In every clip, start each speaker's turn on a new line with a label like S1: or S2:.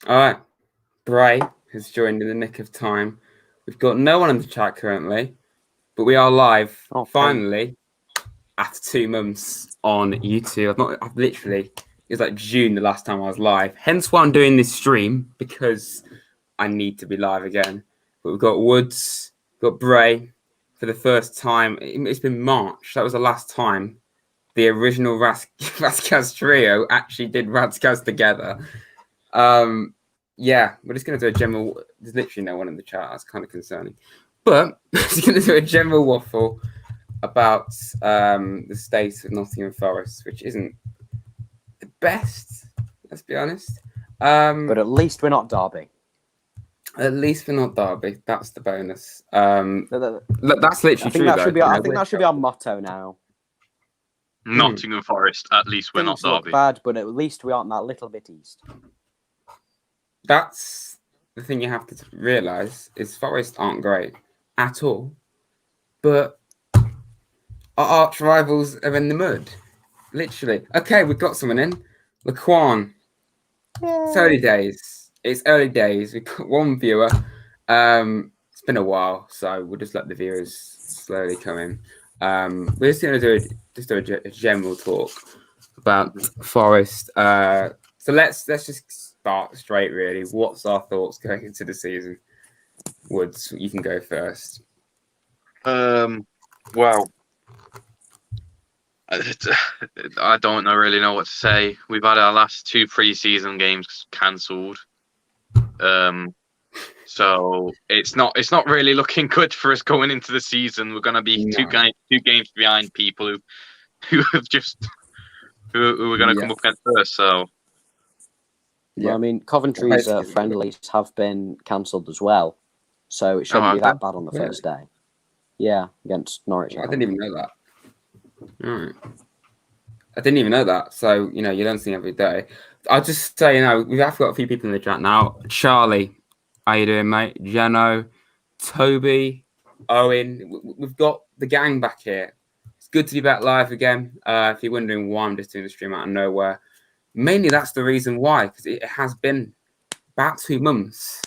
S1: All right. Bray has joined in the nick of time. We've got no one in the chat currently, but we are live finally after 2 months on YouTube. I've literally, it was like June the last time I was live. Hence why I'm doing this stream, because I need to be live again. But we've got Woods, we've got Bray for the first time. It's been March. That was the last time the original RadsCast trio actually did RadsCast together. Yeah, we're just going to do a general. There's literally no one in the chat. That's kind of concerning. But we're just going to do a general waffle about the state of Nottingham Forest, which isn't the best, let's be honest.
S2: But at least we're not Derby.
S1: At least we're not Derby. That's the bonus. That's literally true.
S2: I think that should be our motto now.
S3: Nottingham Forest. At least we're not Derby.
S2: Bad, but at least we aren't that little bit east.
S1: That's the thing you have to realise is Forest aren't great at all, but our arch rivals are in the mud. Literally. Okay, we've got someone in. Laquan. It's early days. We've got one viewer. It's been a while, so we'll just let the viewers slowly come in. We're just going to do a general talk about Forest. So let's just start straight, really. What's our thoughts going into the season? Woods, you can go first.
S3: Well, I don't really know what to say. We've had our last 2 pre-season games cancelled, so it's not really looking good for us going into the season. We're going to be two games behind people who are going to come up against us. So.
S2: Yeah, I mean, Coventry's friendlies have been cancelled as well, so it shouldn't be that bad on the first day. Yeah, against Norwich.
S1: I didn't even know that. All right. I didn't even know that. So, you don't see every day. I'll just say, we've got a few people in the chat now. Charlie, how you doing, mate? Jeno, Toby, Owen. We've got the gang back here. It's good to be back live again. If you're wondering why I'm just doing the stream out of nowhere, mainly that's the reason why, because it has been about 2 months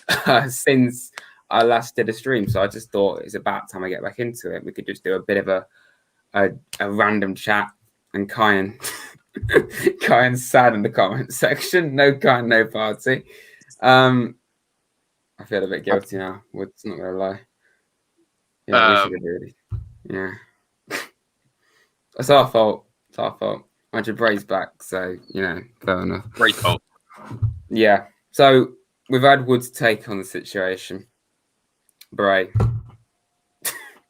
S1: since I last did a stream. So I just thought it's about time I get back into it. We could just do a bit of a random chat. And Kyan's sad in the comment section. No Kyan, no party. I feel a bit guilty now. Wood's not gonna lie. Yeah, we should do it. Yeah. It's our fault. Andrew Bray's back, so fair enough.
S3: Great fault.
S1: Yeah. So we've had Wood's take on the situation. Bray,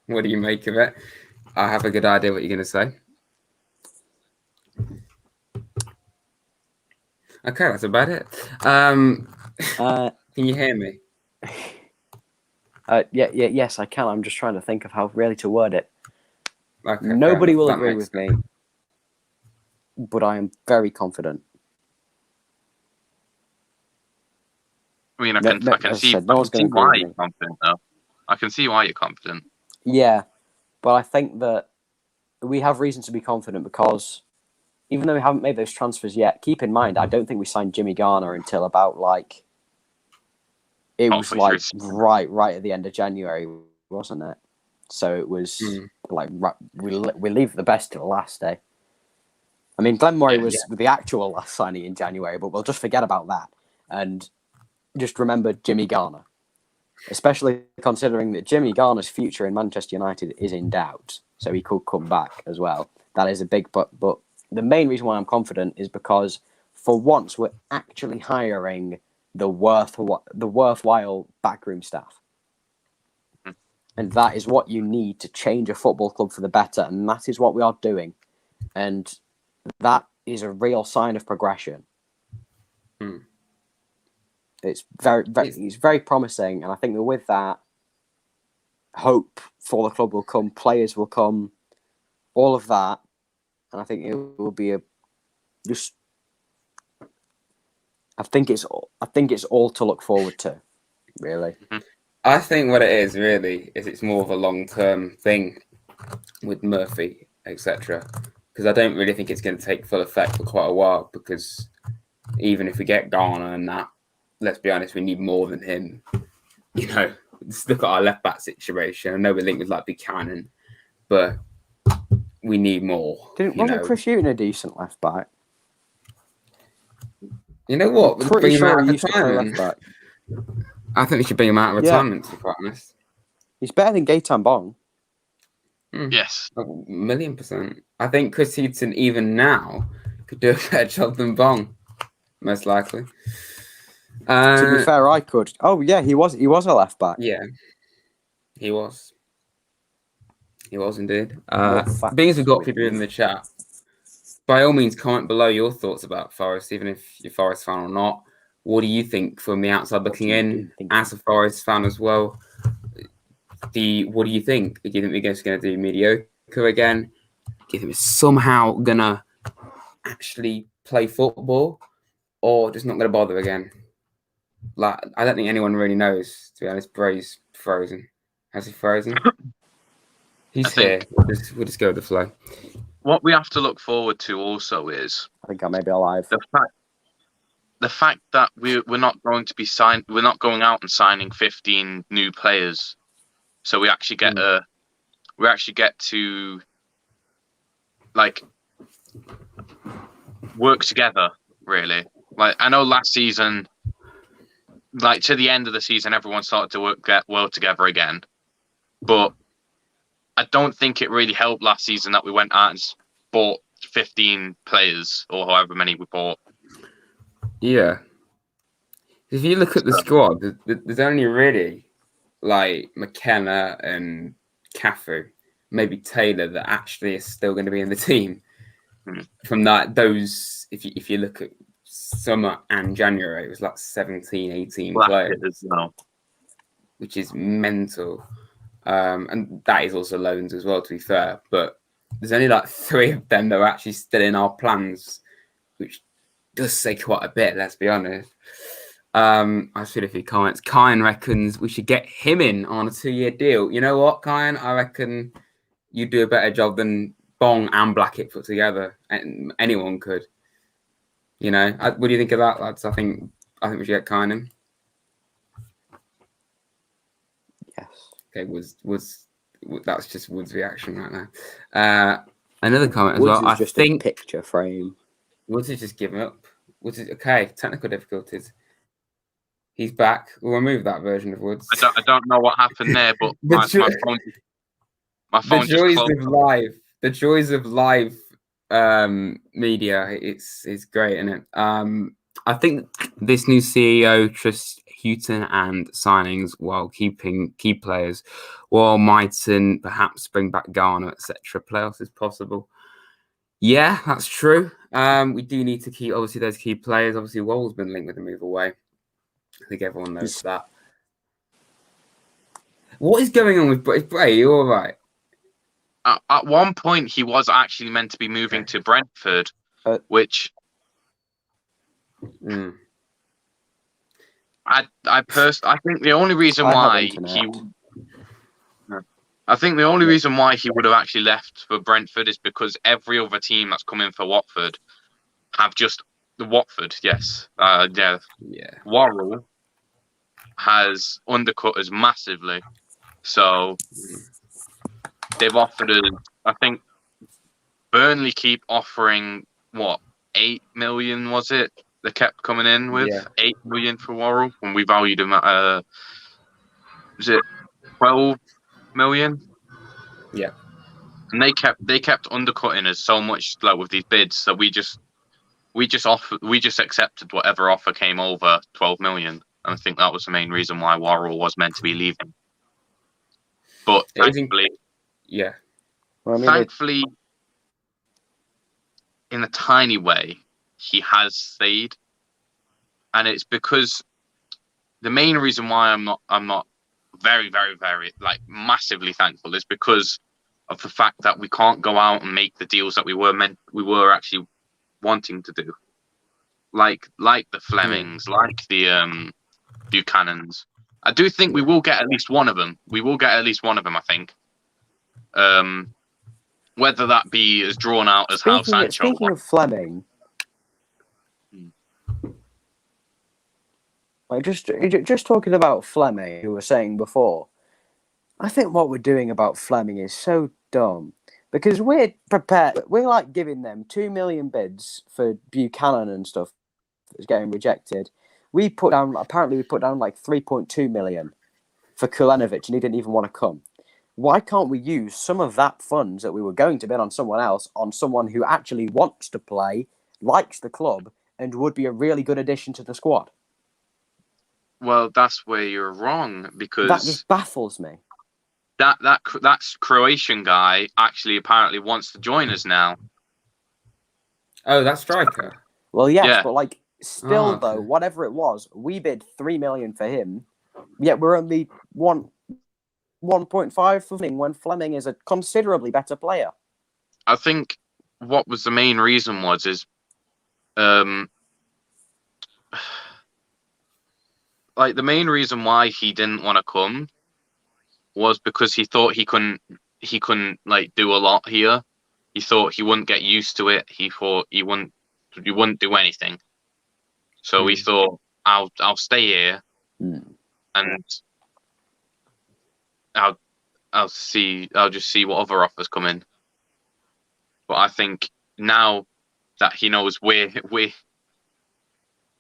S1: what do you make of it? I have a good idea what you're gonna say. Okay, that's about it. Can you hear me?
S2: Yes, I can. I'm just trying to think of how really to word it.
S1: Okay,
S2: nobody will agree with me, but I am very confident.
S3: I mean, I can see why you're confident, though. I can see why you're confident.
S2: Yeah, but I think that we have reason to be confident because even though we haven't made those transfers yet, keep in mind, I don't think we signed Jimmy Garner until about right at the end of January, wasn't it? So it was we leave the best to the last day. I mean, Glenn Murray was the actual last signing in January, but we'll just forget about that and just remember Jimmy Garner, especially considering that Jimmy Garner's future in Manchester United is in doubt, so he could come back as well. That is a big but the main reason why I'm confident is because for once we're actually hiring the worthwhile backroom staff. And that is what you need to change a football club for the better. And that is what we are doing. And that is a real sign of progression. It's very promising. And I think that with that, hope for the club will come, players will come, all of that. And I think it will be I think it's all to look forward to, really.
S1: I think what it is really is it's more of a long-term thing with Murphy, etc. Because I don't really think it's going to take full effect for quite a while. Because even if we get Garner and that, let's be honest, we need more than him. You know, just look at our left back situation. I know we're linked with like Buchanan, but we need more.
S2: Wasn't Chris Hughton a decent left back?
S1: You know what?
S2: I'm pretty sure he used to play left back.
S1: I think we should bring him out of retirement, to be quite honest.
S2: He's better than Gaetan Bong.
S3: Yes.
S1: 1,000,000%. I think Chris Hughton, even now, could do a better job than Bong, most likely.
S2: To be fair, I could. Oh, yeah, he was a left back.
S1: Yeah, he was. He was indeed. Being as we've got people in the chat, by all means, comment below your thoughts about Forest, even if you're Forest fan or not. What do you think from the outside looking in, as a Forest fan as well? What do you think? Do you think we're just going to do mediocre again? Do you think we're somehow going to actually play football, or just not going to bother again? Like, I don't think anyone really knows, to be honest. Bray's frozen. Has he frozen? He's here. We'll just go with the flow.
S3: What we have to look forward to also is,
S2: I think I may be alive.
S3: The fact that we're not going to be we're not going out and signing 15 new players. So we actually get to like work together, really. Like, I know last season, like to the end of the season, everyone started to get well together again. But I don't think it really helped last season that we went out and bought 15 players or however many we bought.
S1: Yeah. If you look at the squad, there's only really like McKenna and Cafu, maybe Taylor, that actually is still going to be in the team. From those, if you look at summer and January, it was like 17, 18 players, which is mental. And that is also loans as well, to be fair. But there's only like 3 of them that are actually still in our plans, which does say quite a bit, let's be honest. I've seen a few comments. Kyan reckons we should get him in on a 2-year deal. You know what, Kyan? I reckon you do a better job than Bong and Blackett put together. And anyone could. You know, what do you think of that, lads? I think we should get Kyan in.
S2: Yes.
S1: Okay, that's just Wood's reaction right now. Another comment as well.
S2: I think a picture frame.
S1: Woods has just given up. Okay, technical difficulties. He's back. We'll remove that version of Woods.
S3: I don't know what happened there, but my phone just closed.
S1: The joys of live media. It's great, isn't it? I think this new CEO trusts Hughton and signings while keeping key players, while Mighton perhaps bring back Garner, etc. Playoffs is possible. Yeah, that's true. We do need to keep, obviously, those key players. Obviously, Wall's been linked with the move away. I think everyone knows that. What is going on with Bray? Are you all right?
S3: At one point, he was actually meant to be moving to Brentford, which I think the only reason why reason why he would have actually left for Brentford is because every other team that's come in for Watford have just the Watford, yes. Worrell has undercut us massively. So they've offered us, I think Burnley keep offering 8 million, was it? They kept coming in with 8 million for Worrell when we valued him at was it 12 million?
S1: Yeah.
S3: And they kept undercutting us so much, like, with these bids, that we just accepted whatever offer came over 12 million. And I think that was the main reason why Worrell was meant to be leaving. But thankfully, thankfully, in a tiny way, he has stayed, and it's because the main reason why I'm not very, very, very, like, massively thankful is because of the fact that we can't go out and make the deals that we were actually wanting to do, like the Flemings, like the Buchanans. I do think we will get at least one of them. I think. Whether that be as drawn out as how Sancho.
S2: Speaking of Fleming, Like just talking about Fleming, who we were saying before, I think what we're doing about Fleming is so dumb because we're prepared. We're like giving them 2 million bids for Buchanan and stuff that's getting rejected. We put down like 3.2 million for Kulenovic, and he didn't even want to come. Why can't we use some of that funds that we were going to bid on someone else on someone who actually wants to play, likes the club, and would be a really good addition to the squad?
S3: Well, that's where you're wrong because
S2: that just baffles me.
S3: That Croatian guy actually apparently wants to join us now.
S1: Oh, that striker.
S2: Well, yes,
S3: Yeah.
S2: but like still though, whatever it was, we bid 3 million for him. Yet we're only 1.5 for Fleming when Fleming is a considerably better player.
S3: I think what was the main reason is like the main reason why he didn't want to come was because he thought he couldn't like do a lot here. He thought he wouldn't get used to it. He thought he wouldn't do anything. So he thought I'll stay here and I'll just see what other offers come in. But I think now that he knows we're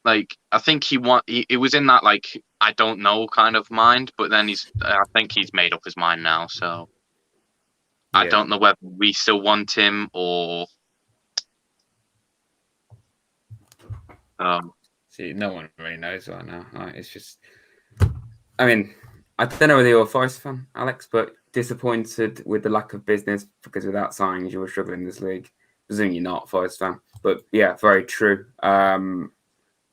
S3: like, I think he was in that like I don't know kind of mind, but then I think he's made up his mind now. So I don't know whether we still want him or.
S1: See, no one really knows right now. Like, it's just, I mean, I don't know whether you're a Forest fan, Alex, but disappointed with the lack of business because without signings, you were struggling in this league. Presumably you're not a Forest fan, but yeah, very true.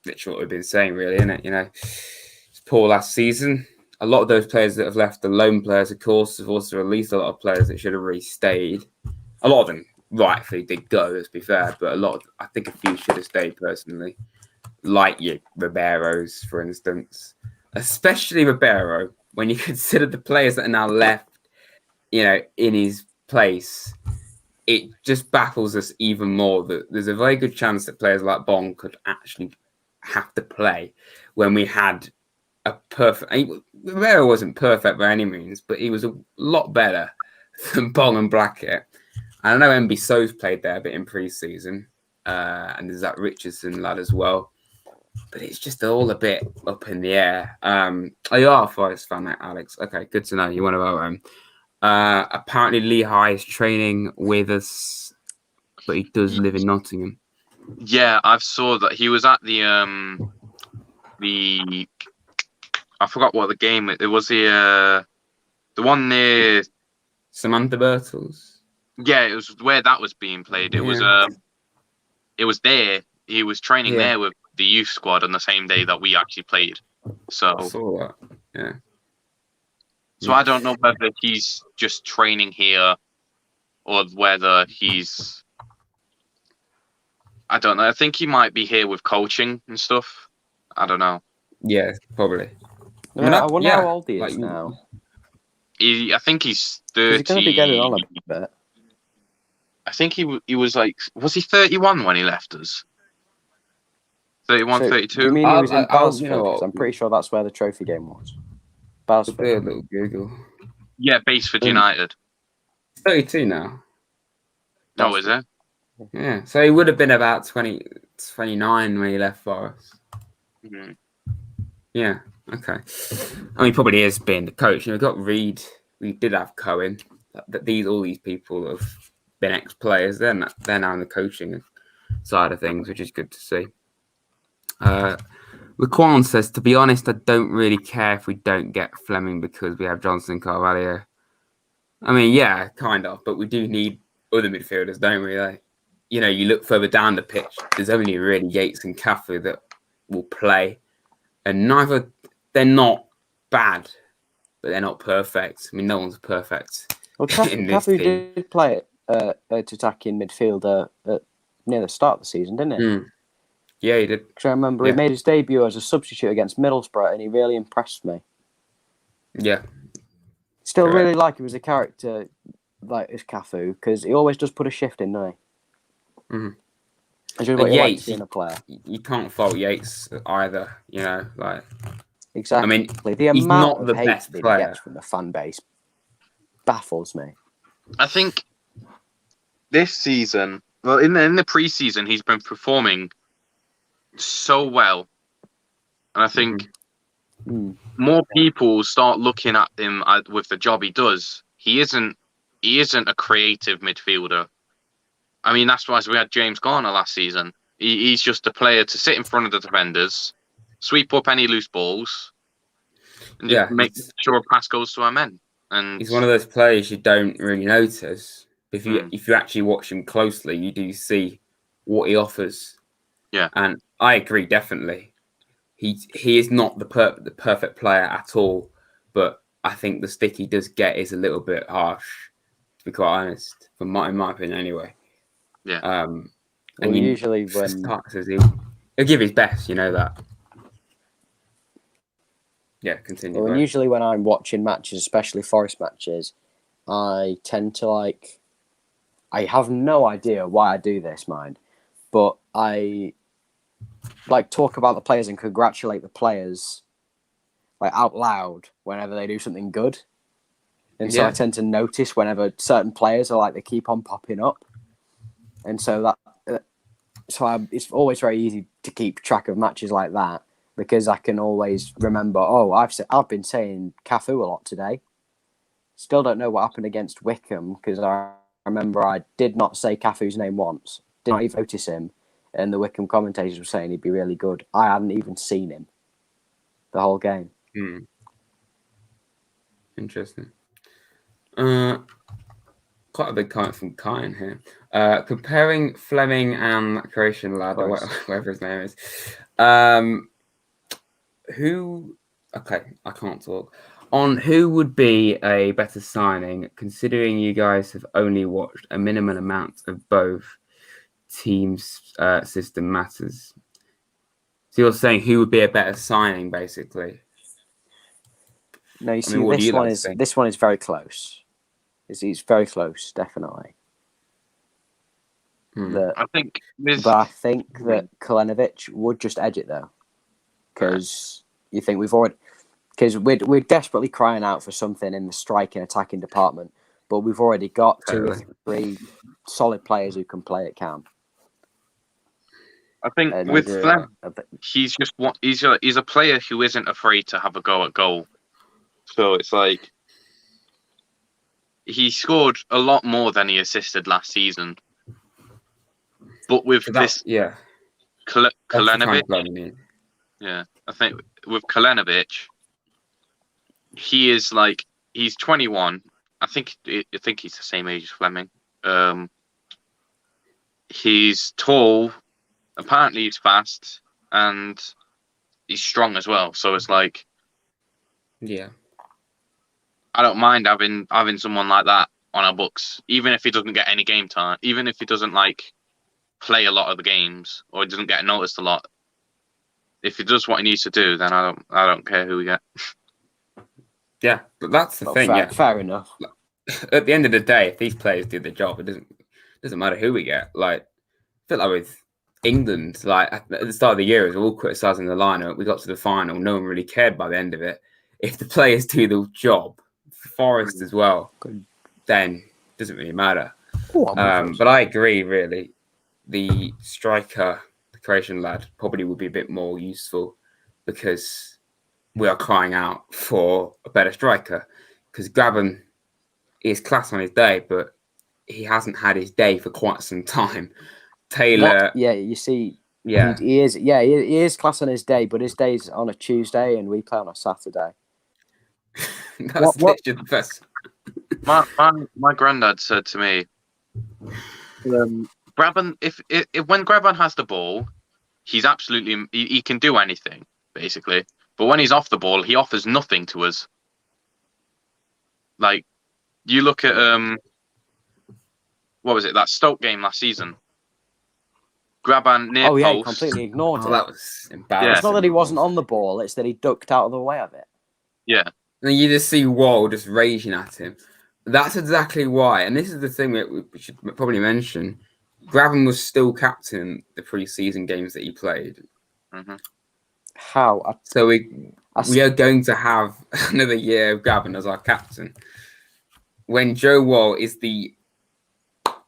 S1: Literally what we've been saying, really, isn't it? You know, it's poor last season. A lot of those players that have left, the loan players, of course, have also released a lot of players that should have really stayed. A lot of them rightfully did go, let's be fair, but I think a few should have stayed personally. Like you, Ribeiro's, for instance. Especially Ribeiro, when you consider the players that are now left, you know, in his place, it just baffles us even more that there's a very good chance that players like Bong could actually have to play when we had a perfect. Ribeiro wasn't perfect by any means, but he was a lot better than Bong and Blackett. I know MB So's played there a bit in pre-season, and there's that Richardson lad as well. But it's just all a bit up in the air. You are a Forest fan, Alex. Okay, good to know. You're one of our own. Apparently, Lehigh is training with us, but he does live in Nottingham.
S3: Yeah, I saw that he was at the I forgot what the game it was. The one near
S1: Samantha Birtles.
S3: Yeah, it was where that was being played. It was there. He was training there with the youth squad on the same day that we actually played. So
S1: I saw that. Yeah.
S3: So I don't know whether he's just training here or whether he's. I don't know. I think he might be here with coaching and stuff. I don't know.
S1: Yeah, probably.
S2: I wonder how old he is now.
S3: I think he's 30.
S2: He's going to be getting on a bit.
S3: I think he was like, was he 31 when he left us? 31, 32?
S2: Do you mean he was in Balsford? I'm pretty sure that's where the trophy game was. Balsford.
S1: A little Google.
S3: Yeah, Basford United.
S1: 32 now.
S3: Oh, is it?
S1: Yeah, so he would have been about 29 when he left Forest.
S3: Mm-hmm.
S1: Yeah, okay. I mean, probably is being the coach. You know, we got Reed. We did have Cohen. All these people have been ex-players. They're now in the coaching side of things, which is good to see. Laquan says, to be honest, I don't really care if we don't get Fleming because we have Johnson and Carvalho. I mean, yeah, kind of, but we do need other midfielders, don't we? Like, you know, you look further down the pitch, there's only really Yates and Cafu that will play. And they're not bad, but they're not perfect. I mean, no one's perfect.
S2: Well, Cafu did play at attacking midfielder near the start of the season, didn't he?
S1: Mm. Yeah, he did.
S2: Because I remember he made his debut as a substitute against Middlesbrough, and he really impressed me.
S1: Yeah.
S2: Still really like him as a character, like as Cafu, because he always does put a shift in, doesn't he?
S1: Mm-hmm.
S2: It's just what you like to see in a player.
S1: You can't fault Yates either, you know, like
S2: Exactly.
S1: I mean,
S2: the
S1: he's
S2: amount
S1: not the
S2: of hate
S1: best
S2: that he
S1: player.
S2: gets from the fan base baffles me.
S3: I think this season, well, in the preseason, he's been performing so well, and I think more people start looking at him with the job he does. He isn't a creative midfielder. I mean, that's why we had James Garner last season. He's just a player to sit in front of the defenders, sweep up any loose balls, and just make sure a pass goes to our men. And
S1: he's one of those players you don't really notice. If you actually watch him closely, you do see what he offers.
S3: Yeah,
S1: and I agree definitely. He is not the perfect player at all, but I think the stick he does get is a little bit harsh, to be quite honest, in my opinion anyway.
S3: Yeah.
S2: Well, usually when
S1: he'll give his best, you know that. Yeah, continue.
S2: Well, usually when I'm watching matches, especially Forest matches, I tend to I have no idea why I do this, mind, but I talk about the players and congratulate the players out loud whenever they do something good. And so I tend to notice whenever certain players are they keep on popping up. And so it's always very easy to keep track of matches like that because I can always remember, I've been saying Cafu a lot today. Still don't know what happened against Wickham because I remember I did not say Cafu's name once. Did not even notice him. And the Wickham commentators were saying he'd be really good. I hadn't even seen him the whole game.
S1: Interesting. Quite a big comment from Kyan here. Comparing Fleming and Croatian lad, or whatever his name is. Okay, I can't talk. On who would be a better signing, considering you guys have only watched a minimum amount of both teams' system matters. So you're saying who would be a better signing, basically?
S2: No, you see, this one is very close. It's very close, definitely.
S3: I think
S2: that Kalenovic would just edge it though, because you think we're desperately crying out for something in the striking attacking department, but we've already got 2 or 3 solid players who can play at Cam.
S3: I think with Flem, he's a player who isn't afraid to have a go at goal. So it's he scored a lot more than he assisted last season. But with Kalenovic, I think with Kalenovic, he is he's 21. I think he's the same age as Fleming. He's tall. Apparently, he's fast and he's strong as well. So it's I don't mind having someone like that on our books, even if he doesn't get any game time, even if he doesn't play a lot of the games or he doesn't get noticed a lot. If he does what he needs to do, then I don't care who we get.
S1: Yeah, but that's the thing.
S2: Fair enough.
S1: At the end of the day, if these players do the job, it doesn't matter who we get. I feel like with England, at the start of the year, as we're all criticising the lineup, we got to the final. No one really cared by the end of it. If the players do the job, Forest as well, then it doesn't really matter. But I agree, really. The striker, the Croatian lad, probably would be a bit more useful because we are crying out for a better striker. Because Graben is class on his day, but he hasn't had his day for quite some time. Taylor,
S2: you see, he is class on his day, but his day's on a Tuesday and we play on a Saturday.
S1: That's literally the best.
S3: My granddad said to me, Graben, if when Graben has the ball, he's absolutely he can do anything basically. But when he's off the ball, he offers nothing to us. You look at what was it, that Stoke game last season? Graben near post.
S2: He completely ignored it.
S1: That was embarrassing.
S2: It's not that he wasn't on the ball; it's that he ducked out of the way of it.
S3: Yeah.
S1: And you just see Wall just raging at him. That's exactly why. And this is the thing that we should probably mention. Graben was still captain the pre-season games that he played.
S2: How?
S1: So we are going to have another year of Gavin as our captain. When Joe Wall is the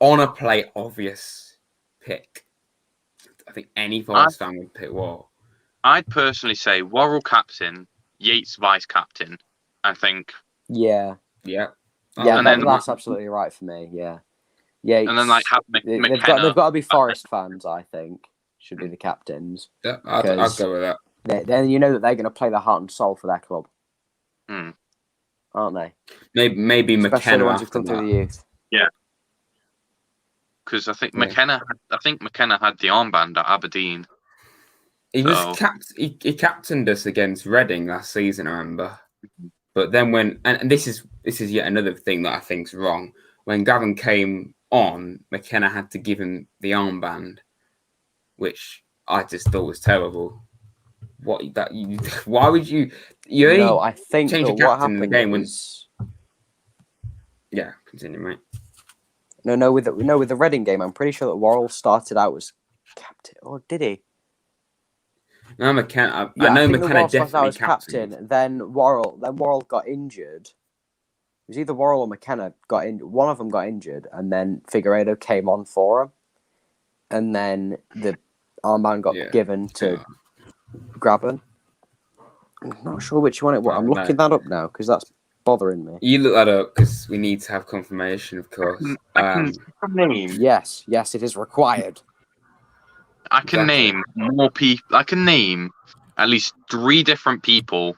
S1: honour play obvious pick. I think any Forest fan would pick Wall.
S3: I'd personally say Worrell captain, Yates vice captain. I think.
S2: Yeah.
S1: And
S2: that's absolutely right for me. Yeah. Yates.
S3: And then like have McKenna.
S2: They've got to be Forest fans. I think should be the captains.
S1: Yeah, I'd go with that.
S2: Then you know that they're going to play their heart and soul for their club, aren't they?
S1: Maybe
S2: Especially
S1: McKenna
S2: the ones who've
S1: after
S2: come through
S1: that.
S2: the youth.
S3: Yeah. Because I think McKenna had the armband at Aberdeen.
S1: He was he captained us against Reading last season, I remember. But then and this is yet another thing that I think's wrong. When Gavin came on, McKenna had to give him the armband, which I just thought was terrible. Why would you?
S2: I think
S1: change
S2: that
S1: your
S2: what
S1: captain in the
S2: happened
S1: game
S2: is.
S1: Yeah, continue, mate.
S2: No, with the Reading game, I'm pretty sure that Worrell started out as captain, or did he?
S1: No, McKenna.
S2: Yeah,
S1: I know
S2: think
S1: McKenna
S2: that Worrell started out
S1: definitely
S2: as captain. Then Worrell got injured. It was either Worrell or McKenna got injured. One of them got injured, and then Figueiredo came on for him, and then the armband got given to Graben. I'm not sure which one it was. I'm looking that up now because that's bothering me.
S1: You look that up because we need to have confirmation, of course.
S3: I can name.
S2: Yes, it is required.
S3: I can name more people. I can name at least 3 different people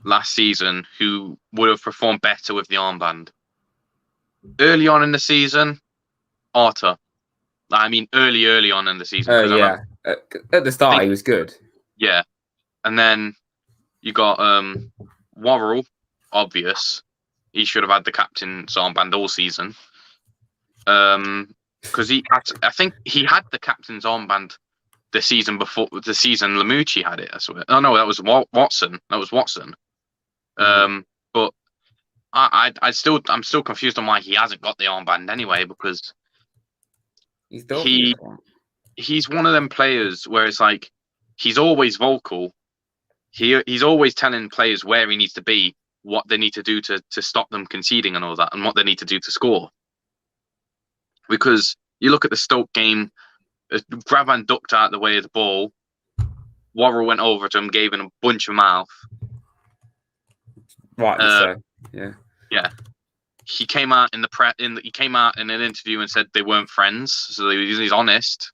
S3: last season who would have performed better with the armband. Early on in the season, Arthur. I mean, early on in the season.
S1: At the start, he was good.
S3: Yeah, and then you got Worrell, obvious. He should have had the captain's armband all season. Because I think he had the captain's armband the season before. The season Lamucci had it. I swear. Oh no, that was Watson. But I'm still confused on why he hasn't got the armband anyway, because he's one of them players where it's like he's always vocal. He's always telling players where he needs to be, what they need to do to stop them conceding and all that, and what they need to do to score. Because you look at the Stoke game, Graban ducked out the way of the ball. Worrell went over to him, gave him a bunch of mouth.
S1: Right.
S3: Yeah. He came out he came out in an interview and said they weren't friends, so he's honest.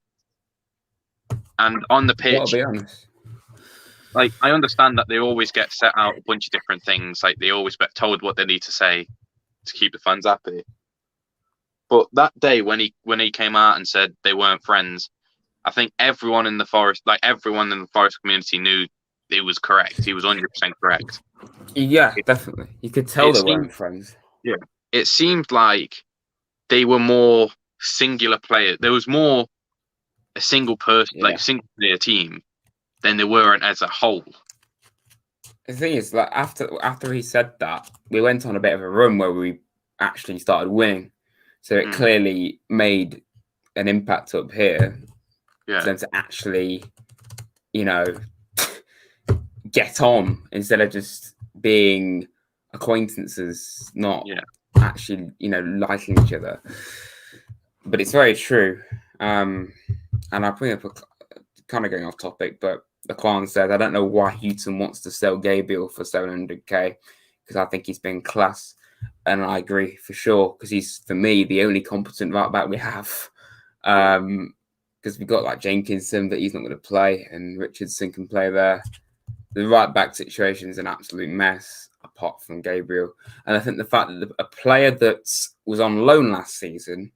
S3: And on the pitch,
S1: I'll be honest.
S3: Like, I understand that they always get set out a bunch of different things. Like, they always get told what they need to say to keep the fans happy. But that day when he came out and said they weren't friends, I think everyone in the Forest community knew it was correct. He was 100% correct.
S1: Yeah, definitely. You could tell they weren't friends.
S3: Yeah. It seemed like they were more singular players. There was more a single person, like single player team, than they were as a whole.
S1: The thing is, like after he said that, we went on a bit of a run where we actually started winning. So it clearly made an impact up here for them to actually, get on instead of just being acquaintances, not actually, liking each other. But it's very true. And I bring up kind of going off topic, but the Kwan says, I don't know why Houghton wants to sell Gabriel for 700k, because I think he's been class. And I agree for sure, because he's, for me, the only competent right back we have. Because we've got like Jenkinson, but he's not going to play, and Richardson can play there. The right back situation is an absolute mess, apart from Gabriel. And I think the fact that a player that was on loan last season,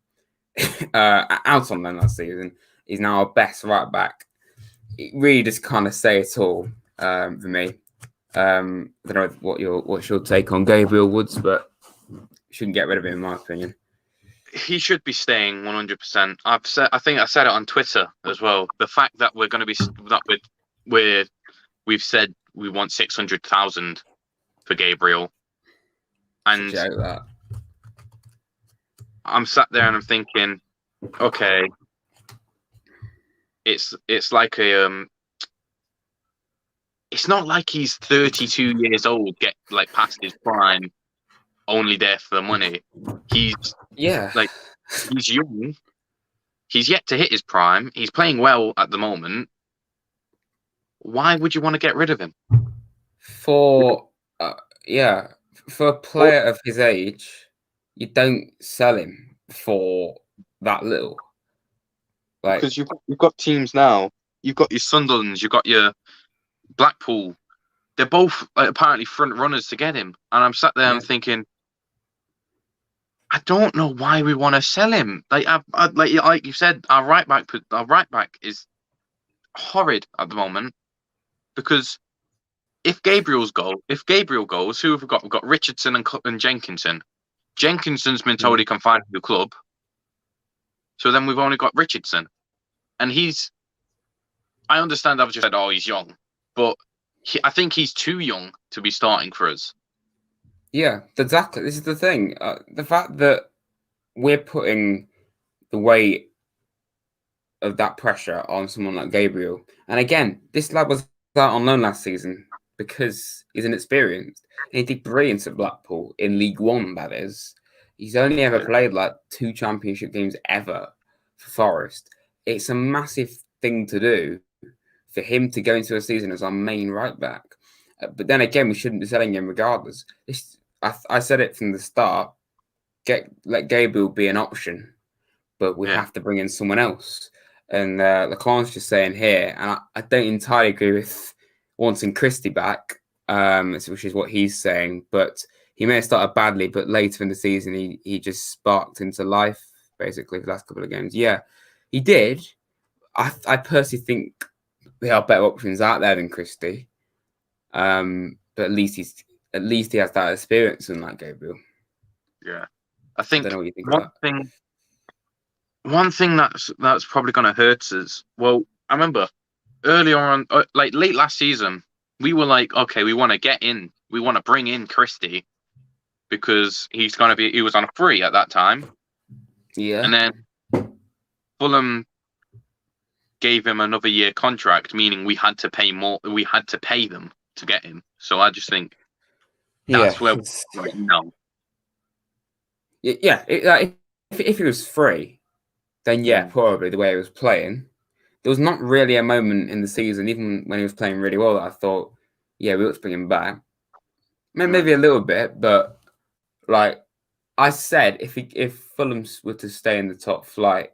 S1: out on loan last season, is now our best right back. It really just kind of say it all for me. I don't know what's your take on Gabriel Woods, but shouldn't get rid of him in my opinion.
S3: He should be staying 100%. I think I said it on Twitter as well. The fact that we're going to be we've said we want 600,000 for Gabriel, and
S1: that.
S3: I'm sat there and I'm thinking, okay, it's like it's not like he's 32 years old, get like past his prime, only there for the money. He's like he's young. He's yet to hit his prime. He's playing well at the moment. Why would you want to get rid of him?
S1: For a player of his age, you don't sell him for that little. Like,
S3: because you've got teams now. You've got your Sunderlands. You've got your Blackpool. They're both apparently front runners to get him, and I'm sat there. I'm thinking, I don't know why we want to sell him. Like you said, our right back is horrid at the moment, because if Gabriel goes, who have we got? We've got Richardson and Jenkinson. Jenkinson's been told he can find a new club, so then we've only got Richardson, and I understand I've just said, he's young, but I think he's too young to be starting for us.
S1: Yeah, exactly. This is the thing. The fact that we're putting the weight of that pressure on someone like Gabriel. And again, this lad was out on loan last season because he's inexperienced. And he did brilliant at Blackpool in League One, that is. He's only ever played like 2 championship games ever for Forest. It's a massive thing to do for him to go into a season as our main right back. But then again, we shouldn't be selling him regardless. I said it from the start. Let Gabriel be an option, but we have to bring in someone else. And Leclerc's just saying here, and I don't entirely agree with wanting Christie back, which is what he's saying. But he may have started badly, but later in the season, he just sparked into life, basically, for the last couple of games. Yeah, he did. I personally think there are better options out there than Christie. But at least he has that experience in that Gabriel.
S3: Yeah, I think
S1: I don't know what you think
S3: one thing that's probably going to hurt us. Well, I remember earlier on, like late last season, we were like, okay, we want to bring in Christie because he was on a free at that time.
S1: Yeah,
S3: and then Fulham gave him another year contract, meaning we had to pay more. We had to pay them to get him. So I just think that's where we're right now.
S1: Yeah. If he was free, then probably the way he was playing, there was not really a moment in the season, even when he was playing really well, that I thought, we ought to bring him back. Maybe a little bit, but like I said, if Fulham were to stay in the top flight,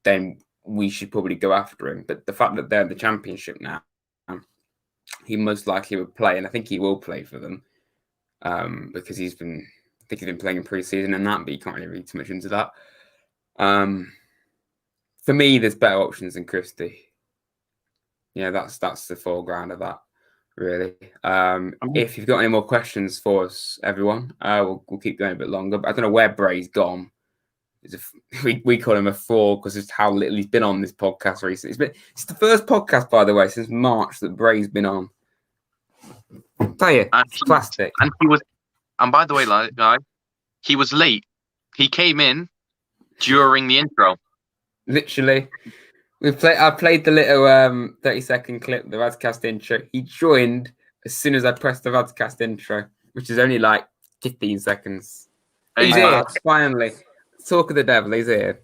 S1: then we should probably go after him. But the fact that they're in the Championship now, he most likely would play, and I think he will play for them because he's been playing in pre-season and that, but you can't really read too much into that. For me, there's better options than Christie. Yeah, that's the foreground of that, really. If you've got any more questions for us, everyone, we'll keep going a bit longer. But I don't know where Bray's gone. We call him a fraud because it's how little he's been on this podcast recently. It's the first podcast, by the way, since March that Bray's been on. I'll tell you, it's plastic.
S3: And by the way, guys, he was late. He came in during the intro.
S1: Literally, I played the little 30-second clip, the RadsCast intro. He joined as soon as I pressed the RadsCast intro, which is only like 15 seconds. He's here, finally. Talk of the devil, he's here.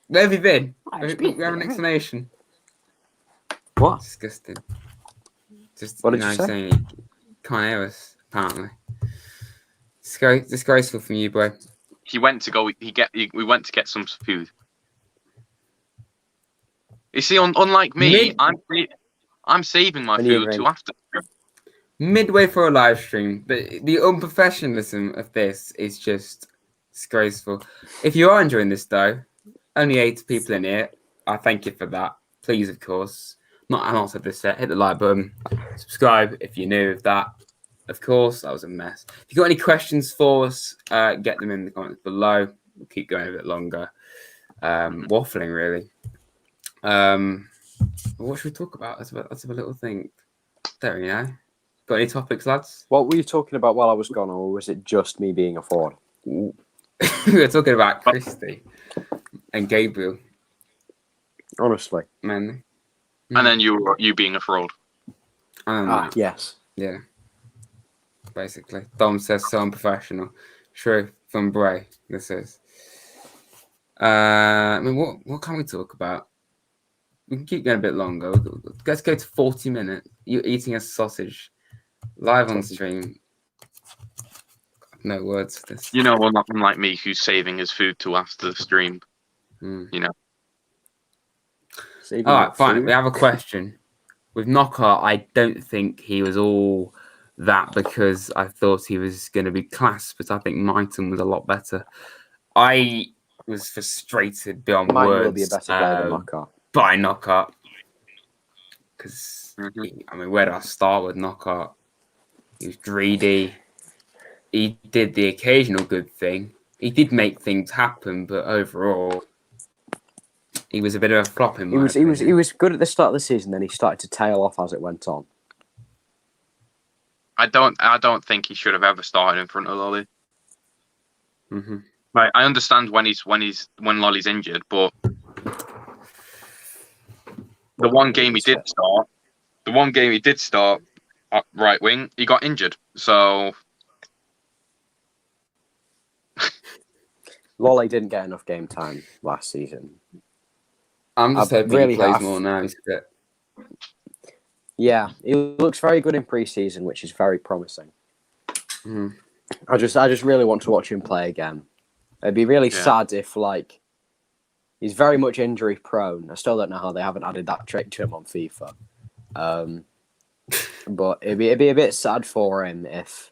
S1: Where have you been? We have an explanation.
S2: What?
S1: Disgusting. Just
S2: what did you say?
S1: Saying you can't hear us, apparently. Disgraceful from you, bro.
S3: We went to get some food. You see, unlike me, I'm saving my food till after.
S1: Midway for a live stream, but the unprofessionalism of this is just disgraceful. If you are enjoying this, though, only 8 people in here. I thank you for that. Please, of course. I'm not said this set. Hit the like button. Subscribe if you're new with that. Of course, that was a mess. If you've got any questions for us, get them in the comments below. We'll keep going a bit longer. Waffling, really. What should we talk about? Let's have a little think. Don't really know. Got any topics, lads?
S2: What were you talking about while I was gone, or was it just me being a fraud?
S1: We were talking about Christie and Gabriel.
S2: Honestly.
S1: Man.
S3: And then you being a fraud.
S2: Yes.
S1: Yeah. Basically. Dom says so unprofessional. True. From Bray, this is. I mean, what can we talk about? We can keep going a bit longer. Let's go to 40 minutes. You're eating a sausage live on stream. No words for this.
S3: You know, well, not unlike me, who's saving his food till after the stream. You know.
S2: Saving
S1: All right, fine.
S2: food.
S1: We have a question. With Knockout, I don't think he was all that because I thought he was going to be class, but I think Mighton was a lot better. I was frustrated beyond
S2: Mighton
S1: words
S2: will be a better player than Knockout.
S1: by Knockout. Because, I mean, where do I start with Knockout? He was greedy. He did the occasional good thing. He did make things happen, but overall, he was a bit of a flop in my opinion.
S2: He was good at the start of the season, then he started to tail off as it went on.
S3: I don't think he should have ever started in front of Lolly. Right, I understand when Lolly's injured, but the one game he did start at right wing, he got injured. So
S2: Lolly didn't get enough game time last season.
S1: I'm just hoping
S2: really
S1: he plays more now.
S2: Yeah, he looks very good in pre-season, which is very promising. I just really want to watch him play again. It'd be really sad if he's very much injury prone. I still don't know how they haven't added that trick to him on FIFA. But it'd be a bit sad for him if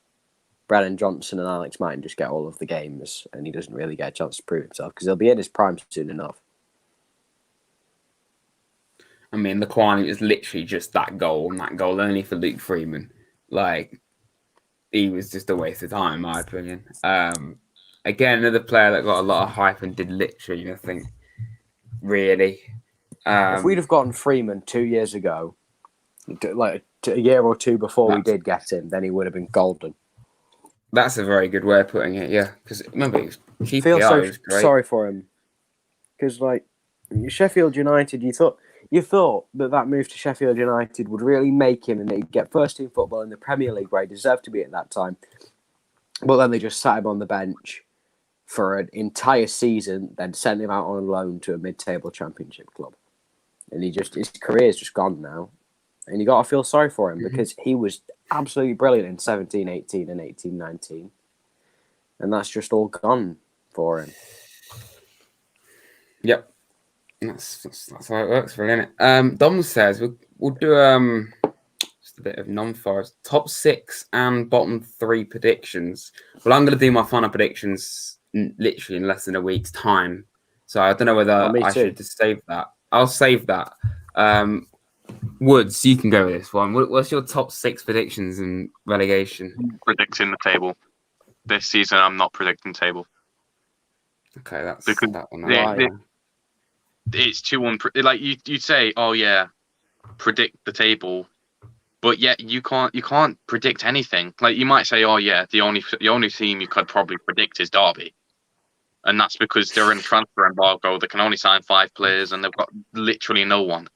S2: Brennan Johnson and Alex Martin just get all of the games and he doesn't really get a chance to prove himself because he'll be in his prime soon enough.
S1: I mean, the Kwame was literally just that goal and that goal only for Luke Freeman. He was just a waste of time, in my opinion. Again, another player that got a lot of hype and did literally nothing, really.
S2: If we'd have gotten Freeman 2 years ago, a year or two before we did get him, then he would have been golden.
S1: That's a very good way of putting it, yeah. Because remember, he was QPR,
S2: feel so
S1: was great.
S2: sorry for him. Because, Sheffield United, you thought that move to Sheffield United would really make him and he'd get first-team football in the Premier League where he deserved to be at that time. But then they just sat him on the bench for an entire season, then sent him out on loan to a mid-table championship club. And his career's just gone now. And you got to feel sorry for him because he was absolutely brilliant in 17-18 and 18-19. And that's just all gone for him.
S1: Yep. That's how it works, really, isn't it? Dom says we'll do just a bit of non-forest top 6 and bottom 3 predictions. Well, I'm going to do my final predictions literally in less than a week's time, so I don't know whether I should just save that. I'll save that. Woods, you can go with this one. What's your top 6 predictions in relegation?
S3: Predicting the table this season. I'm not predicting table.
S1: Okay, that's
S3: because
S1: that one.
S3: It's too you'd say, oh yeah, predict the table, but yet you can't predict anything. You might say, oh yeah, the only team you could probably predict is Derby, and that's because they're in transfer embargo. They can only sign 5 players, and they've got literally no one.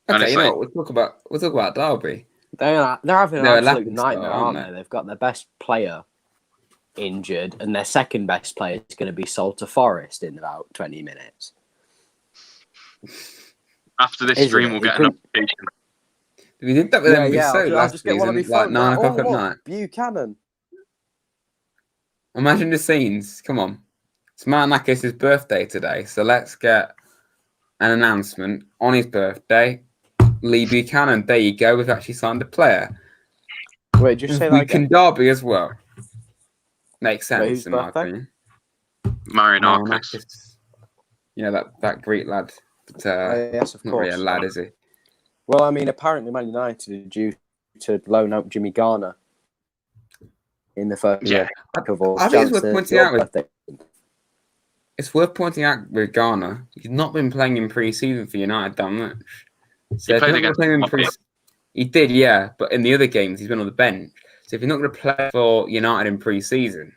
S1: Okay, we'll talk about Derby.
S2: They're having an absolute nightmare, aren't they? They've got their best player injured, and their second best player is going to be sold to Forest in about 20 minutes.
S3: After this stream, we'll get an application.
S1: We did that with MB
S2: I'll just get one of my phones
S1: 9 o'clock at night.
S2: Buchanan.
S1: Imagine the scenes. Come on. It's Martinakis' birthday today, so let's get an announcement on his birthday. Lee Buchanan, there you go. We've actually signed a player.
S2: Wait, just say that again.
S1: We can Derby as well. Makes sense in my
S2: birthday?
S1: opinion.
S3: Martinakis.
S1: That Greek lad.
S2: Yes, of course.
S1: Not really a lad, is he?
S2: Well, I mean, apparently Man United are due to loan out Jimmy Garner in the first
S1: I think it's worth pointing out. It's worth pointing out with Garner, he's not been playing in pre-season for United that much. So
S3: he played against
S1: he did, yeah, but in the other games he's been on the bench. So if you're not going to play for United in pre-season,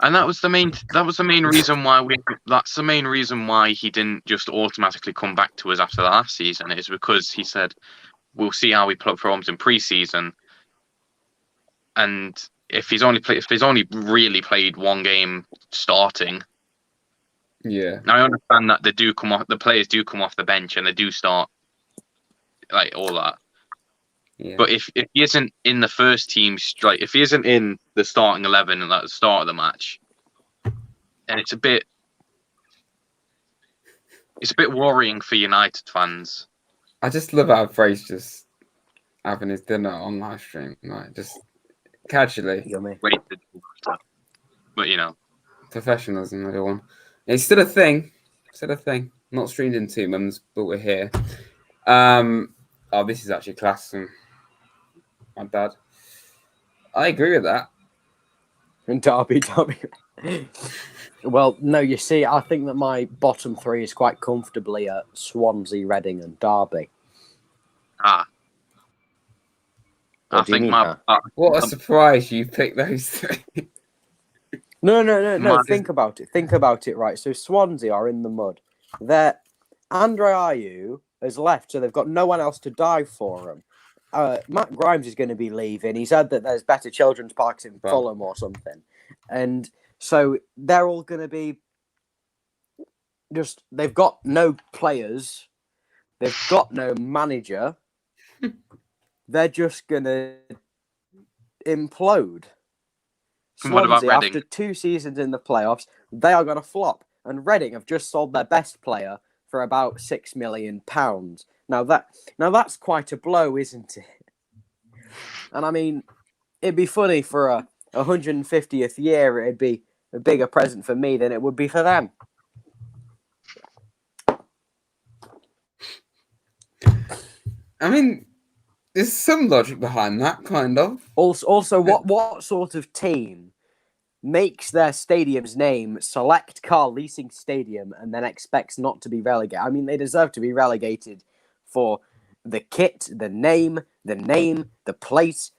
S3: And that was the main reason why that's the main reason why he didn't just automatically come back to us after the last season, is because he said we'll see how he performs in pre-season, and if he's only really played one game starting.
S1: Yeah.
S3: Now I understand that the players do come off the bench and they do start, like, all that.
S1: Yeah.
S3: But if he isn't in the first team, like if he isn't in the starting 11 at the start of the match, and it's a bit worrying for United fans.
S1: I just love how Fraser just having his dinner on live stream, like just casually.
S2: Yummy.
S3: Wasted, but you know,
S1: professionalism, everyone. It's still a thing. Not streamed in 2 months, but we're here. Oh, this is actually class from my dad. I agree with that.
S2: And Derby. Well, no, you see, I think that my bottom 3 is quite comfortably at Swansea, Reading, and Derby.
S3: I think
S1: what a surprise you picked those 3.
S2: No. Think about it, right? So Swansea are in the mud. Andre Ayew has left, so they've got no one else to dive for them. Matt Grimes is going to be leaving. He said that there's better children's parks in Fulham or something. And so they're all going to be they've got no players. They've got no manager. They're just going to implode.
S3: What about
S2: Swansea,
S3: Reading?
S2: after 2 seasons in the playoffs, they are going to flop. And Reading have just sold their best player for about £6 million. Now that's quite a blow, isn't it? And I mean, it'd be funny for a 150th year. It'd be a bigger present for me than it would be for them.
S1: I mean, there's some logic behind that, kind of.
S2: Also, what sort of team makes their stadium's name Select Car Leasing Stadium and then expects not to be relegated? I mean, they deserve to be relegated for the kit, the name, the place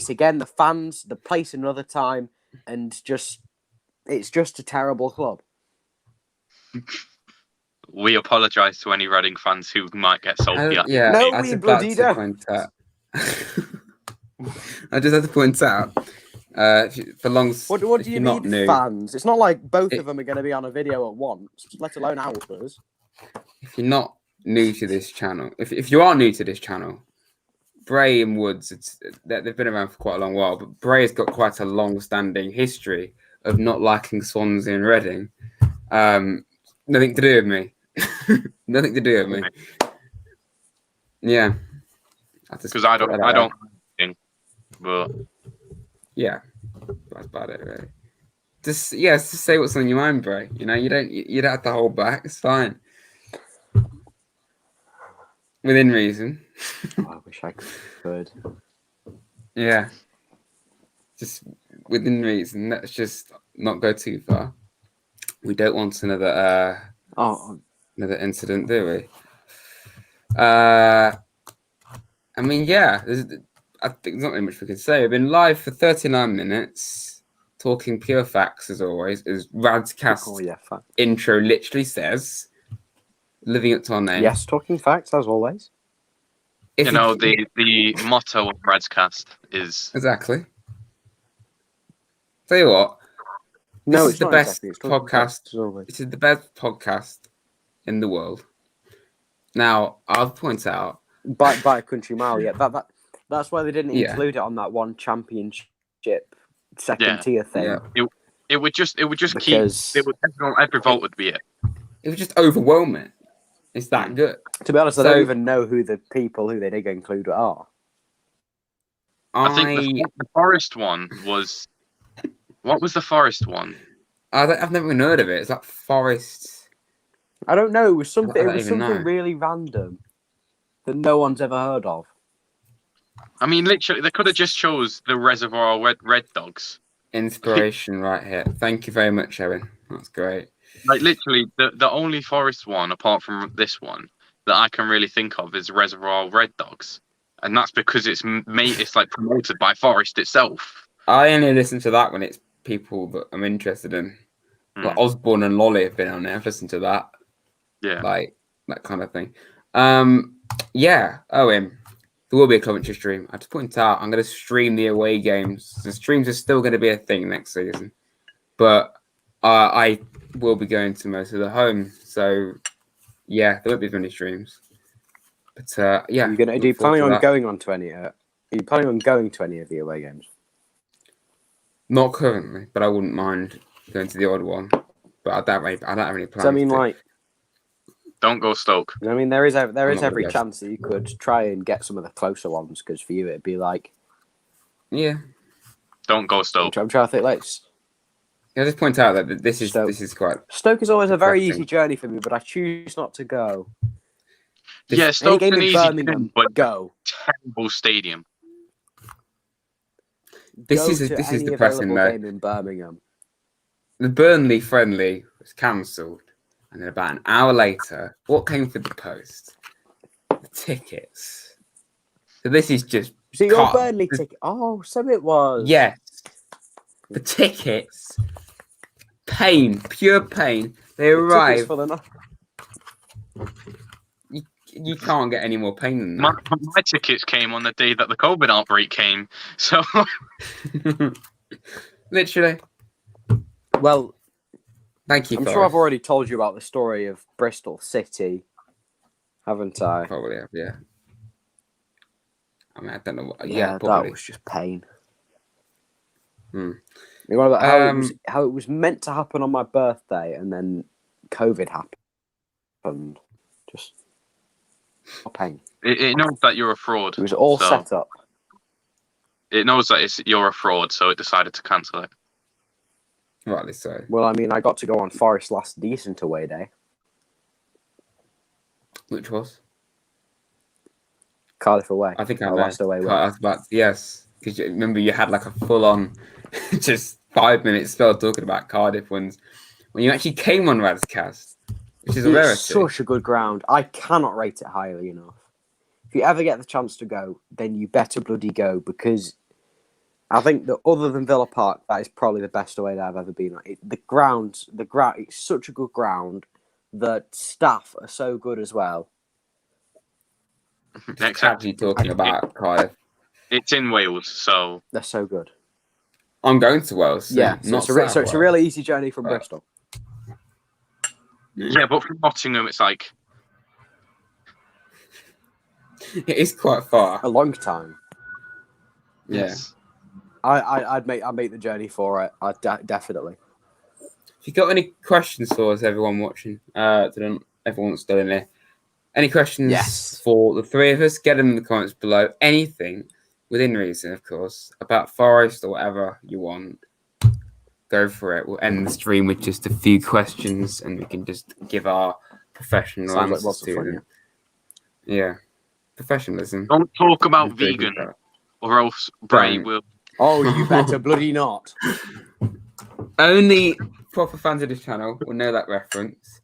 S2: again, the fans, the place another time, and it's just a terrible club.
S3: We apologise to any Reading fans who might get salty.
S2: No, we bloody don't.
S1: I just have to point out, for long.
S2: What do you mean, fans? It's not like both of them are going to be on a video at once, let alone ours.
S1: If you're not new to this channel, if you are new to this channel, Bray and Woods, they've been around for quite a long while, but Bray has got quite a long-standing history of not liking Swansea and Reading. Nothing to do with me. Nothing to do with me. Yeah.
S3: Because I don't think, but
S1: yeah, that's about it, really. Just say what's on your mind, Bray. You know, you don't have to hold back. It's fine. Within reason.
S2: I wish I could.
S1: Yeah. Just within reason. Let's just not go too far. We don't want another incident, do we? I mean, yeah. I think there's not really much we can say. We've been live for 39 minutes, talking pure facts as always, as RadsCast intro literally says. Living up to our name.
S2: Yes, talking facts as always.
S3: The motto of RadsCast is
S1: exactly. Tell you what.
S2: No,
S1: this is the best
S2: podcast.
S1: This is the best podcast in the world. Now, I'll point out
S2: by a country mile. Yeah, that's why they didn't include it on that one championship second tier thing.
S3: Yeah. It would just keep. Every vote would be it.
S1: It would just overwhelm it. It's that good.
S2: To be honest, I don't even know who the people who they did include are.
S3: I think the Forest one was. What was the Forest one?
S1: I've never even heard of it. It's like Forest.
S2: I don't know. It was something. Really random that no one's ever heard of.
S3: I mean, literally, they could have just chose the Reservoir Red Dogs.
S1: Inspiration right here. Thank you very much, Erin. That's great.
S3: Like literally, the only Forest one, apart from this one, that I can really think of is Reservoir Red Dogs, and that's because it's like promoted by Forest itself.
S1: I only listen to that when it's people that I'm interested in. Like Osborne and Lolly have been on there. I've listened to that.
S3: Yeah.
S1: Like that kind of thing. Yeah. There will be a Coventry stream. I just point out I'm going to stream the away games. The streams are still going to be a thing next season, but I will be going to most of the home. So yeah, there won't be many streams. But yeah,
S2: do you planning on going on to any? Are you planning on going to any of the away games?
S1: Not currently, but I wouldn't mind going to the odd one. But I don't have any plans.
S2: So I mean, like,
S3: don't go Stoke.
S2: I mean, there is every chance that you could try and get some of the closer ones, because for you it'd be like,
S1: yeah.
S3: Don't go Stoke.
S2: I'm trying to think. Let's.
S1: I'll just point out that this is quite.
S2: Stoke is always a very easy journey for me, but I choose not to go.
S3: Yeah, Stoke's an easy
S2: Birmingham,
S3: but
S2: go.
S3: terrible stadium.
S1: This is depressing though.
S2: Game in Birmingham.
S1: The Burnley friendly was cancelled, and then about an hour later, what came for the post? The tickets. So this is just.
S2: So your Burnley ticket? Oh, so it was.
S1: Yes. The tickets. Pain, pure pain. They arrive. You can't get any more pain than that.
S3: My tickets came on the day that the COVID outbreak came. So,
S1: literally.
S2: Well,
S1: thank you.
S2: I'm sure I've already told you about the story of Bristol City, haven't I?
S1: Probably have, yeah. I mean, I don't know.
S2: Yeah, that was just pain.
S1: You
S2: know about how it was meant to happen on my birthday, and then COVID happened. Just pain.
S3: It knows that you're a fraud.
S2: It was all set up.
S3: It knows that you're a fraud, so it decided to cancel it.
S1: Rightly so.
S2: Well, I mean, I got to go on Forest's last decent away day.
S1: Which was?
S2: Cardiff away.
S1: I think I
S2: last away.
S1: Yes, because remember you had like a full-on, just 5 minute spell talking about Cardiff when you actually came on RadsCast, which is a rarity.
S2: Such a good ground. I cannot rate it highly enough. If you ever get the chance to go, then you better bloody go, because I think that other than Villa Park, that is probably the best away that I've ever been on. The ground, it's such a good ground. The staff are so good as well.
S1: Actually talking about Cardiff.
S3: It's in Wales, so
S2: they're so good.
S1: I'm going to Wales.
S2: Yeah, so it's a really easy journey from Bristol.
S3: Yeah, but from Nottingham, it's like
S1: it is quite far.
S2: A long time.
S3: Yes.
S2: I'd make the journey for it. Definitely.
S1: If you got any questions for us, everyone watching, everyone's still in there. Any questions for the three of us? Get them in the comments below. Anything within reason, of course, about Forest or whatever you want. Go for it. We'll end the stream with just a few questions, and we can just give our professional answers to them. Yeah, professionalism.
S3: Don't talk about vegan, or else Bray will.
S2: Oh, you better bloody not.
S1: Only proper fans of this channel will know that reference.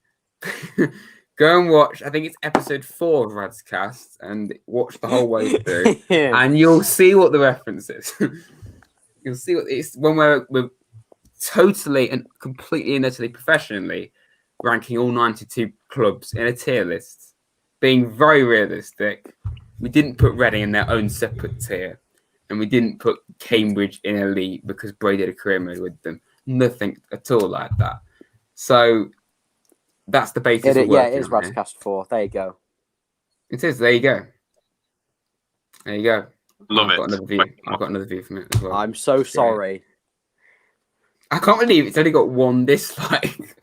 S1: Go and watch, I think it's episode 4 of RadsCast, and watch the whole way through, and you'll see what the reference is. You'll see what it's when we're totally and completely and utterly professionally ranking all 92 clubs in a tier list, being very realistic. We didn't put Reading in their own separate tier, and we didn't put Cambridge in elite because Bray did a career mode with them. Nothing at all like that. So that's the basis.
S2: It is RadsCast 4. There you go.
S1: It is. There you go. There you go.
S3: Love it.
S1: I've got another view from it as well.
S2: I'm so sorry.
S1: I can't believe it's only got one dislike.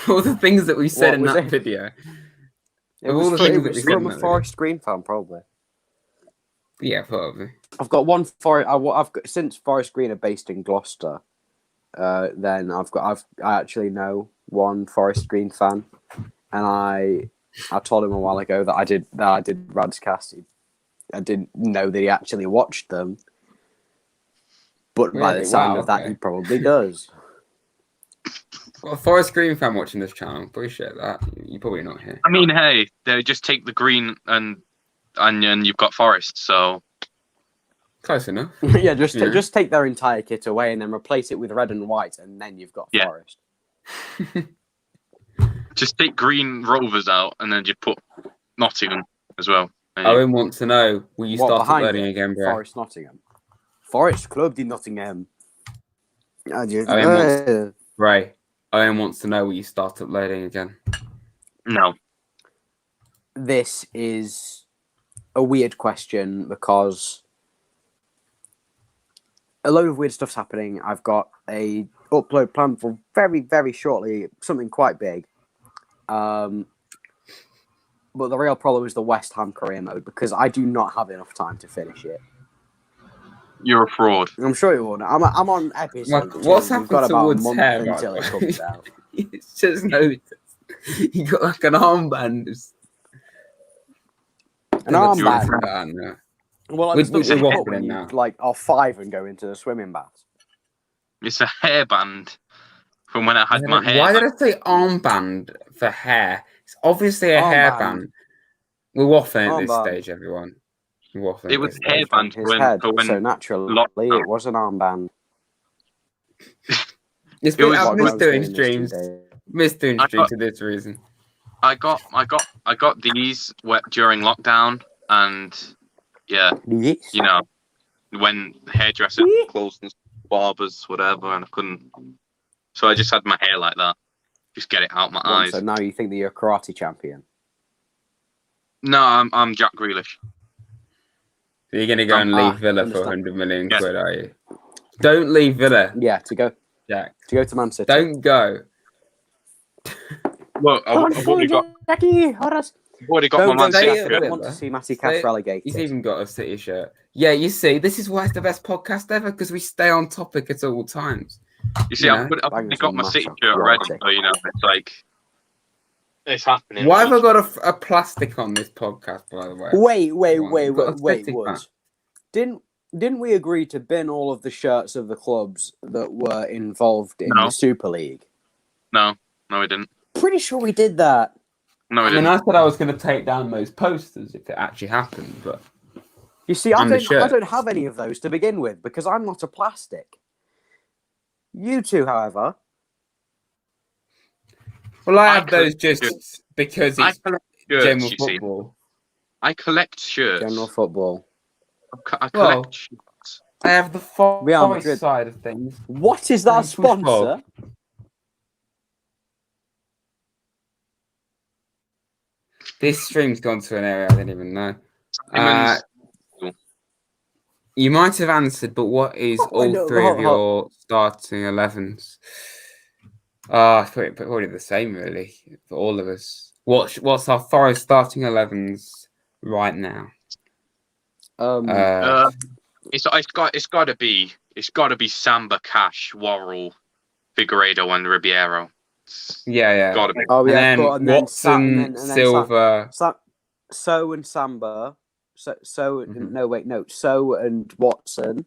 S1: All the things that we said in that video.
S2: It was from a Forest Green fan, probably.
S1: Yeah, probably.
S2: I've got one since Forest Green are based in Gloucester. Then I actually know one Forest Green fan, and I told him a while ago that I did RadsCast. I didn't know that he actually watched them, but by the sound of that, he probably does.
S1: Well, a Forest Green fan watching this channel, appreciate that. You're probably not here.
S3: I mean, hey, they just take the green and you've got Forest, so
S1: Close enough.
S2: Yeah, just take their entire kit away and then replace it with red and white, and then you've got
S3: Yeah.
S2: Forest.
S3: Just take Green Rovers out and then just put Nottingham as well.
S1: Owen wants to know, will you start
S2: behind
S1: uploading
S2: it?
S1: again, bro?
S2: Forest Nottingham. Forest Club in Nottingham.
S1: Ray, Owen wants to know, will you start uploading again?
S3: No.
S2: This is a weird question because a load of weird stuff's happening. I've got a upload planned for very, very shortly, something quite big. But the real problem is the West Ham career mode because I do not have enough time to finish it.
S3: You're a fraud.
S2: I'm sure you will. I'm on episode 2.
S1: What's happened
S2: We've got
S1: to
S2: about a
S1: Wood's
S2: month
S1: hair,
S2: until it comes out.
S1: It's just noticed. You got like an armband.
S2: An armband. Well,
S1: We're
S2: it's the
S1: waffling now.
S2: Like, are 5 and go into the swimming bath.
S3: It's a hairband from when I had my hair.
S1: Why did I say armband for hair? It's obviously a hairband. We're waffling at this stage, everyone.
S3: It was hairband
S2: his head,
S3: when
S2: so naturally it was an armband.
S1: It's been, I've missed doing streams. Missed doing streams for this reason.
S3: I got these during lockdown, and yeah, you know, when the hairdresser closed and barbers, whatever, and I couldn't, so I just had my hair like that, just get it out my eyes.
S2: So now you think that you're a karate champion?
S3: No, I'm Jack Grealish.
S1: So you're gonna go and leave Villa for 100 million quid, are you? Don't leave Villa.
S2: Yeah, to go,
S1: Jack.
S2: To go to Man City.
S1: Don't go.
S3: Look, I've already got my Man City shirt.
S2: I don't want to see Matty Cash relegated.
S1: He's even got a City shirt. Yeah, you see, this is why it's the best podcast ever, because we stay on topic at all times.
S3: You see, I've already got my City shirt ready, so you know, it's like it's happening.
S1: Why have I got a plastic on this podcast, by the way?
S2: Wait, Woods. Didn't we agree to bin all of the shirts of the clubs that were involved in the Super League?
S3: No, we didn't.
S2: Pretty sure we did that.
S3: No, we didn't.
S1: I said I was going to take down those posters if it actually happened, but
S2: you see, I don't have any of those to begin with because I'm not a plastic. You two, however.
S1: Well, I have those just because it's general football.
S3: I collect shirts.
S2: General football.
S3: I collect shirts.
S1: I have the Forest side of things.
S2: What is that sponsor?
S1: This stream's gone to an area I didn't even know. You might have answered, but what is all three of your starting 11s? It's probably the same, really, for all of us. What's our Forest starting 11s right now?
S3: It's got to be Samba, Cash, Worrell, Figueiredo, and Ribeiro.
S1: Yeah.
S3: Gotta be.
S2: Oh yeah,
S1: and then Watson, Silva,
S2: So and Samba, So and Watson.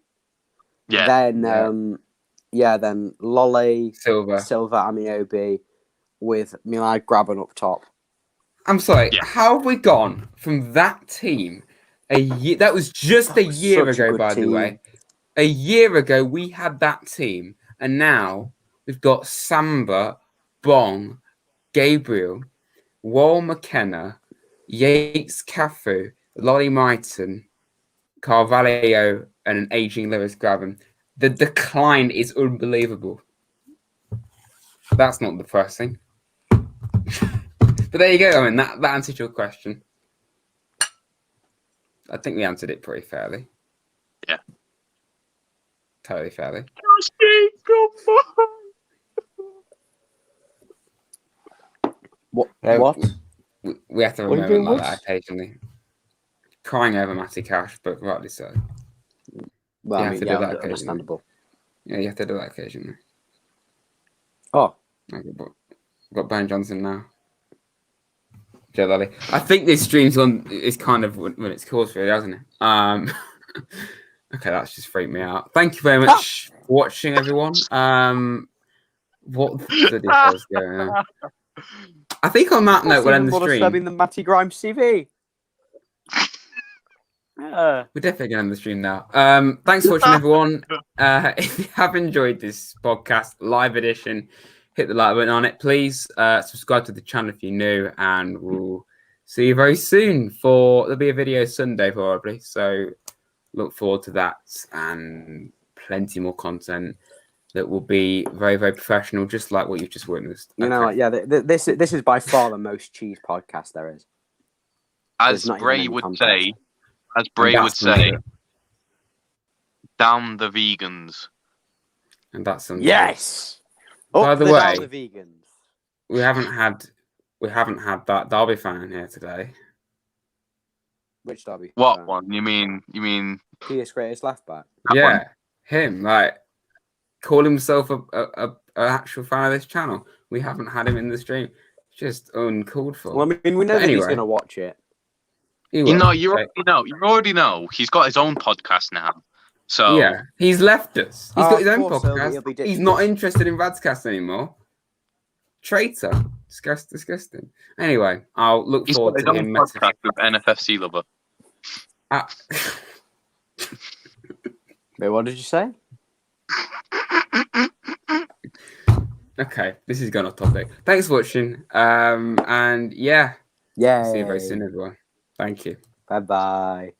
S3: Yeah.
S2: Then then Lolly,
S1: Silva,
S2: Amiobi, with Milad Graben up top.
S1: I'm sorry. Yeah. How have we gone from that team a year? That was just a year ago, by the way. A year ago, we had that team, and now we've got Samba, Bong, Gabriel, Wall McKenna, Yates Cafu, Lolly Mighton, Carvalho, and an aging Lewis Graben. The decline is unbelievable. That's not depressing. But there you go. I mean, that answers your question. I think we answered it pretty fairly.
S3: Yeah.
S1: Totally fairly.
S2: What?
S1: We have to remember like that occasionally. Crying over Matty Cash, but rightly so.
S2: Well, I mean, yeah, understandable.
S1: Yeah, you have to do that occasionally.
S2: Oh.
S1: Got Ben Johnson now. Joe Lally. I think this stream's is kind of when it's caused really, hasn't it? Okay, that's just freaked me out. Thank you very much for watching, everyone. What the deal is going on? I think on that note, we'll end the stream.
S2: The Matty Grimes CV.
S1: We're definitely going to end the stream now. Thanks for watching, everyone. If you have enjoyed this podcast, live edition, hit the like button on it. Please subscribe to the channel if you're new, and we'll see you very soon. There'll be a video Sunday probably, so look forward to that and plenty more content that will be very, very professional, just like what you've just witnessed.
S2: You know, yeah, this is by far the most cheese podcast there is.
S3: As Bray would say, damn the vegans.
S1: And that's something.
S2: Yes.
S1: By the way,
S2: the vegans.
S1: we haven't had that Derby fan here today.
S2: Which Derby?
S3: What one? You mean?
S2: Pierce Greatest left back.
S1: Yeah, him. Like, call himself a actual fan of this channel. We haven't had him in the stream. Just uncalled for.
S2: Well, I mean, we know that he's going to watch it.
S3: You already know. He's got his own podcast now. So
S1: yeah, he's left us. He's got his own podcast.
S2: So
S1: he's not interested in RadsCast anymore. Traitor. Disgusting. Anyway, I'll look forward to him.
S3: Podcast with NFFC lover.
S2: Wait, what did you say?
S1: Okay, this is going off topic. Thanks for watching. And yeah. See you very soon, everyone. Thank you.
S2: Bye-bye.